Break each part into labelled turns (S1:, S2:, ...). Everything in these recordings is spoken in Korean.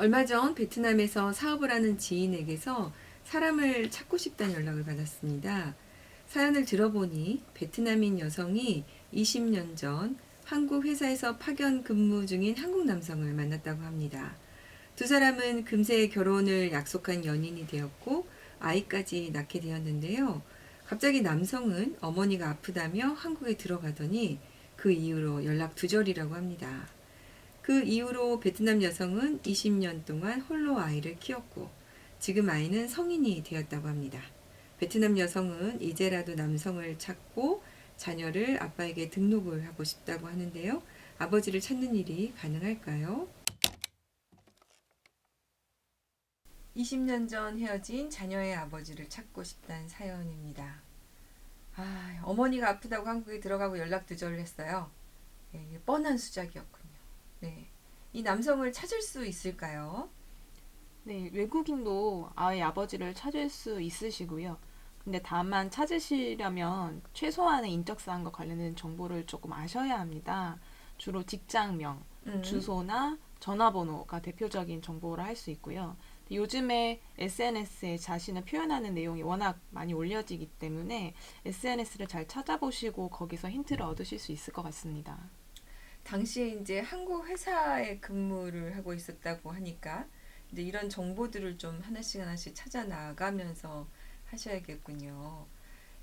S1: 얼마 전 베트남에서 사업을 하는 지인에게서 사람을 찾고 싶다는 연락을 받았습니다. 사연을 들어보니 베트남인 여성이 20년 전 한국 회사에서 파견 근무 중인 한국 남성을 만났다고 합니다. 두 사람은 금세 결혼을 약속한 연인이 되었고 아이까지 낳게 되었는데요. 갑자기 남성은 어머니가 아프다며 한국에 들어가더니 그 이후로 연락 두절이라고 합니다. 그 이후로 베트남 여성은 20년 동안 홀로 아이를 키웠고 지금 아이는 성인이 되었다고 합니다. 베트남 여성은 이제라도 남성을 찾고 자녀를 아빠에게 등록을 하고 싶다고 하는데요. 아버지를 찾는 일이 가능할까요? 20년 전 헤어진 자녀의 아버지를 찾고 싶다는 사연입니다. 어머니가 아프다고 한국에 들어가고 연락 두절을 했어요. 네, 뻔한 수작이었군요. 네. 이 남성을 찾을 수 있을까요?
S2: 네, 외국인도 아이 아버지를 찾을 수 있으시고요. 근데 다만 찾으시려면 최소한의 인적사항과 관련된 정보를 조금 아셔야 합니다. 주로 직장명,
S1: 음,
S2: 주소나 전화번호가 대표적인 정보를 할 수 있고요. 요즘에 SNS에 자신을 표현하는 내용이 워낙 많이 올려지기 때문에 SNS를 잘 찾아보시고 거기서 힌트를 얻으실 수 있을 것 같습니다.
S1: 당시에 이제 한국 회사에 근무를 하고 있었다고 하니까 이제 이런 정보들을 좀 하나씩 하나씩 찾아 나가면서 하셔야겠군요.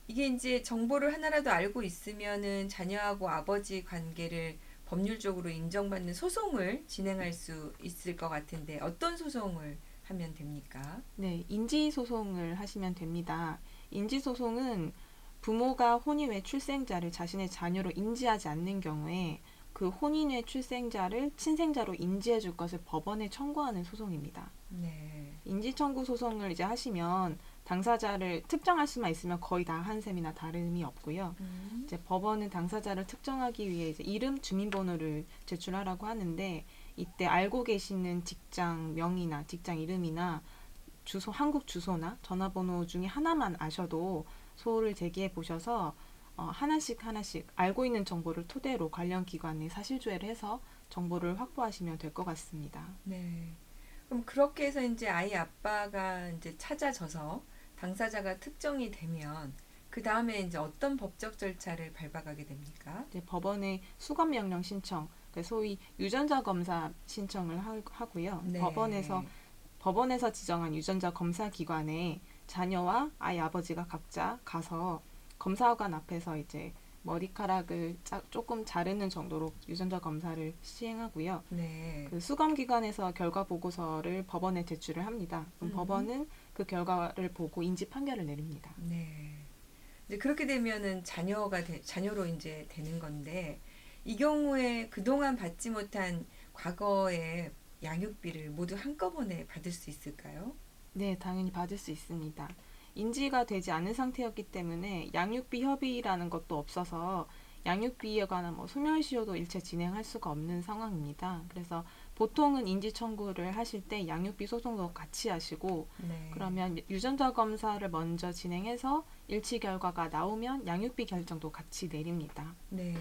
S1: 이게 이제 정보를 하나라도 알고 있으면은 자녀하고 아버지 관계를 법률적으로 인정받는 소송을 진행할 수 있을 것 같은데 어떤 소송을 하면 됩니까?
S2: 네, 인지소송을 하시면 됩니다. 인지소송은 부모가 혼인외 출생자를 자신의 자녀로 인지하지 않는 경우에 그 혼인외 출생자를 친생자로 인지해 줄 것을 법원에 청구하는 소송입니다.
S1: 네.
S2: 인지청구 소송을 이제 하시면 당사자를 특정할 수만 있으면 거의 다 한 셈이나 다름이 없고요.
S1: 음,
S2: 이제 법원은 당사자를 특정하기 위해 이제 이름, 주민번호를 제출하라고 하는데 이때 알고 계시는 직장 명이나 직장 이름이나 주소, 한국 주소나 전화번호 중에 하나만 아셔도 소를 제기해 보셔서 하나씩 하나씩 알고 있는 정보를 토대로 관련 기관에 사실조회를 해서 정보를 확보하시면 될 것 같습니다.
S1: 네. 그럼 그렇게 해서 이제 아이 아빠가 이제 찾아져서 당사자가 특정이 되면 그 다음에 이제 어떤 법적 절차를 밟아가게 됩니까?
S2: 이제 법원에 수감 명령 신청, 소위 유전자 검사 신청을 하고요.
S1: 네.
S2: 법원에서 지정한 유전자 검사 기관에 자녀와 아이 아버지가 각자 가서 검사관 앞에서 이제 머리카락을 조금 자르는 정도로 유전자 검사를 시행하고요.
S1: 네.
S2: 그 수검 기관에서 결과 보고서를 법원에 제출을 합니다. 그럼
S1: 음,
S2: 법원은 그 결과를 보고 인지 판결을 내립니다.
S1: 네. 이제 그렇게 되면은 자녀로 이제 되는 건데 이 경우에 그동안 받지 못한 과거의 양육비를 모두 한꺼번에 받을 수 있을까요?
S2: 네, 당연히 받을 수 있습니다. 인지가 되지 않은 상태였기 때문에 양육비 협의라는 것도 없어서 양육비에 관한 소멸시효도 일체 진행할 수가 없는 상황입니다. 그래서 보통은 인지 청구를 하실 때 양육비 소송도 같이 하시고
S1: 네.
S2: 그러면 유전자 검사를 먼저 진행해서 일치 결과가 나오면 양육비 결정도 같이 내립니다.
S1: 네.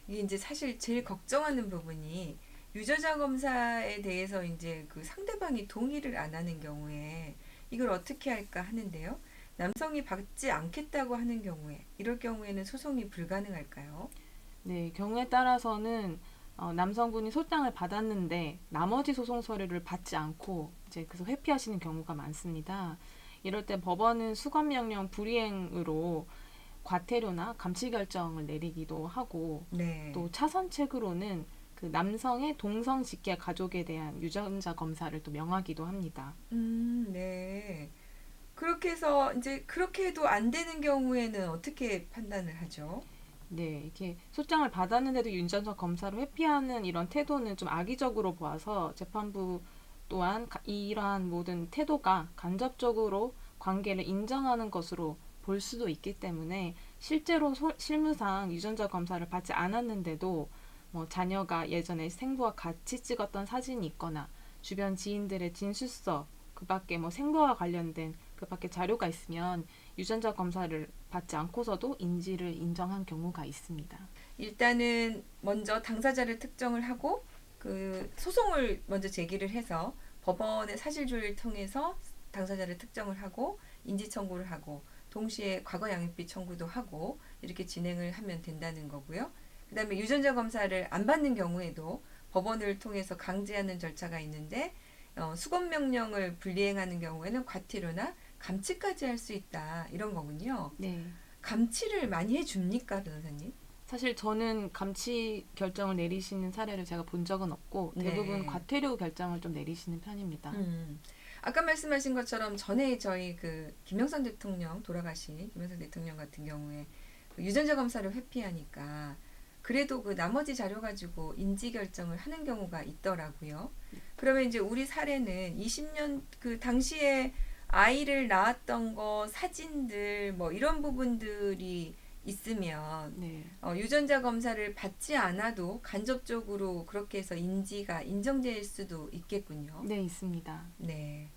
S1: 이게 이제 사실 제일 걱정하는 부분이 유전자 검사에 대해서 이제 그 상대방이 동의를 안 하는 경우에 이걸 어떻게 할까 하는데요. 남성이 받지 않겠다고 하는 경우에 이럴 경우에는 소송이 불가능할까요?
S2: 네, 경우에 따라서는 남성분이 소장을 받았는데 나머지 소송 서류를 받지 않고 이제 그래서 회피하시는 경우가 많습니다. 이럴 때 법원은 수감명령 불이행으로 과태료나 감치 결정을 내리기도 하고
S1: 네.
S2: 또 차선책으로는 그 남성의 동성 직계 가족에 대한 유전자 검사를 또 명하기도 합니다.
S1: 네. 그렇게 해서 이제 그렇게 해도 안 되는 경우에는 어떻게 판단을 하죠?
S2: 네, 이렇게 소장을 받았는데도 유전자 검사를 회피하는 이런 태도는 좀 악의적으로 보아서 재판부 또한 이러한 모든 태도가 간접적으로 관계를 인정하는 것으로 볼 수도 있기 때문에 실제로 실무상 유전자 검사를 받지 않았는데도 자녀가 예전에 생부와 같이 찍었던 사진이 있거나 주변 지인들의 진술서 그 밖에 생부와 관련된 그 밖에 자료가 있으면 유전자 검사를 받지 않고서도 인지를 인정한 경우가 있습니다.
S1: 일단은 먼저 당사자를 특정을 하고 그 소송을 먼저 제기를 해서 법원의 사실조회를 통해서 당사자를 특정을 하고 인지 청구를 하고 동시에 과거 양육비 청구도 하고 이렇게 진행을 하면 된다는 거고요. 그다음에 유전자 검사를 안 받는 경우에도 법원을 통해서 강제하는 절차가 있는데 수검 명령을 불이행하는 경우에는 과태료나 감치까지 할 수 있다 이런 거군요.
S2: 네.
S1: 감치를 많이 해줍니까, 변호사님?
S2: 사실 저는 감치 결정을 내리시는 사례를 제가 본 적은 없고
S1: 네.
S2: 대부분 과태료 결정을 좀 내리시는 편입니다.
S1: 아까 말씀하신 것처럼 전에 저희 그 김영삼 대통령 돌아가신 김영삼 대통령 같은 경우에 그 유전자 검사를 회피하니까 그래도 그 나머지 자료 가지고 인지 결정을 하는 경우가 있더라고요. 그러면 이제 우리 사례는 20년 그 당시에 아이를 낳았던 거 사진들 뭐 이런 부분들이 있으면
S2: 네.
S1: 유전자 검사를 받지 않아도 간접적으로 그렇게 해서 인지가 인정될 수도 있겠군요.
S2: 네, 있습니다.
S1: 네.